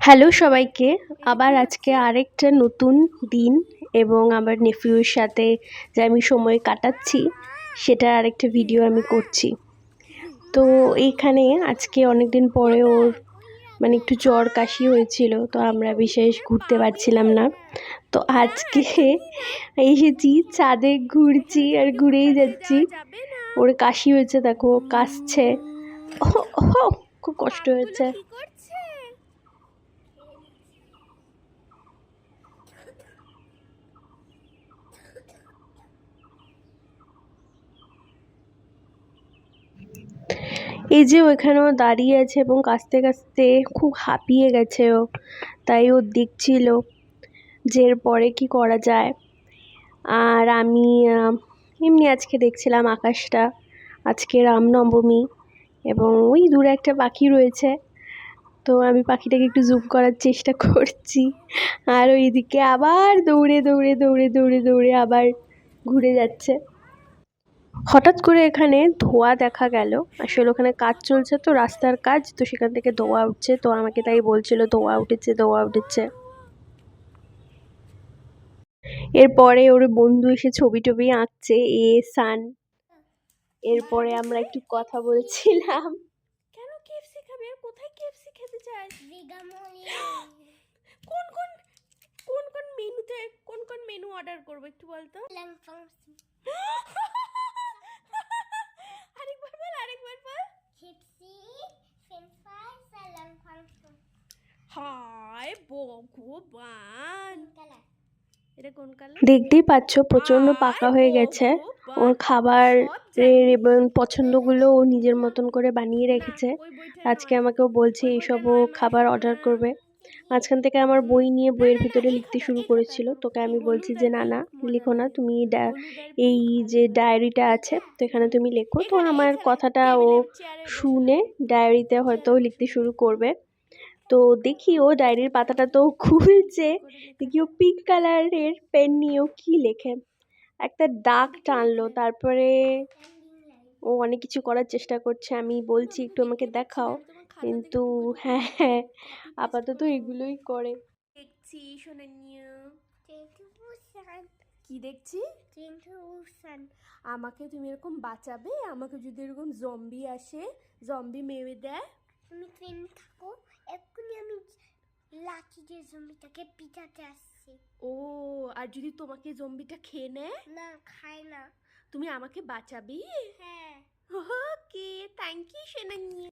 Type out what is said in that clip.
Hello সবাইকে। আবার আজকে আরেকটা নতুন দিন এবং আমার নেফিউর সাথে যে আমি সময় কাটাচ্ছি সেটার আরেকটা ভিডিও আমি করছি। তো এইখানে আজকে অনেক দিন পরে ওর মানে একটু জ্বর কাশি হয়েছিল, তো আমরা বিশেষ ঘুরতে পারছিলাম না। তো আজকে এসেছি, ছাদে ঘুরছি আর ঘুরেই যাচ্ছি। ওর কাশি হয়েছে, দেখো কাশছে। খুব কষ্ট হয়েছে। এই যে ওইখানেও দাঁড়িয়ে আছে এবং কাঁচতে কাঁচতে খুব হাঁপিয়ে গেছে ও, তাই ও দেখছিল যে এরপরে কি করা যায়। আর আমি এমনি আজকে দেখছিলাম আকাশটা, আজকে রামনবমী এবং ওই দূরে একটা পাখি রয়েছে, তো আমি পাখিটাকে একটু জুম করার চেষ্টা করছি। আর ওইদিকে আবার দৌড়ে দৌড়ে দৌড়ে দৌড়ে দৌড়ে আবার ঘুরে যাচ্ছে। হঠাৎ করে এখানে ধোঁয়া দেখা গেল। আসলে ওখানে কাজ চলছে, তো রাস্তার কাজ, তো সেখান থেকে ধোঁয়া উঠছে, তো আমাকে তাই বলছিল ধোঁয়া উঠেছে ধোঁয়া উঠেছে। এরপরে ওর বন্ধু এসে ছবি টবি আঁকছে, সান। এরপরে আমরা একটু কথা বলছিলাম। কেন কেএফসি খাবে? আর কোথায় কেএফসি খেতে চাস? কোন কোন কোন কোন মেনুতে কোন কোন মেনু অর্ডার করব একটু বলতো? আরেকবার বল। চিপসি, ফ্রেঞ্চ ফ্রাই, স্যালাড ফাংশন। হায় ভগবান, এটা কোন কালার? দেখতেই পাচ্ছ প্রচন্ড পাকা হয়ে গেছে। ওর খাবার এবং পছন্দগুলো ও নিজের মতন করে বানিয়ে রেখেছে। আজকে আমাকেও বলছে এইসবও খাবার অর্ডার করবে। মাঝখান থেকে আমার বই নিয়ে বইয়ের ভিতরে লিখতে শুরু করেছিল, তোকে আমি বলছি যে না না লিখো না, তুমি এই যে ডায়েরিটা আছে তো এখানে তুমি লেখো। তো আমার কথাটা ও শুনে ডায়েরিতে হয়তো লিখতে শুরু করবে। তো দেখি ও ডায়েরির পাতাটা তো খুলছে, দেখি ও পিঙ্ক কালারের পেন নিয়েও কি লেখে। একটা দাগ টানলো, তারপরে ও অনেক কিছু করার চেষ্টা করছে। আমি বলছি একটু আমাকে দেখাও, কিন্তু হ্যাঁ আপাতত এগুলোই করে। দেখছি সোনানিয়া, কি দেখছি? আমাকে তুমি এরকম বাঁচাবে? আমাকে যদি এরকম জম্বি আসে, জম্বি মেরে দেয়? তুমি ট্রেন থাকো, এক্ষুনি আমি লাঠি দিয়ে জম্বিটাকে পিটাতে আসছি। ও, আর যদি তোমাকে জম্বিটা খেয়ে নেয়? না, খায় না। তুমি আমাকে বাঁচাবি? হ্যাঁ। ওকে, থ্যাংক ইউ সোনানিয়া।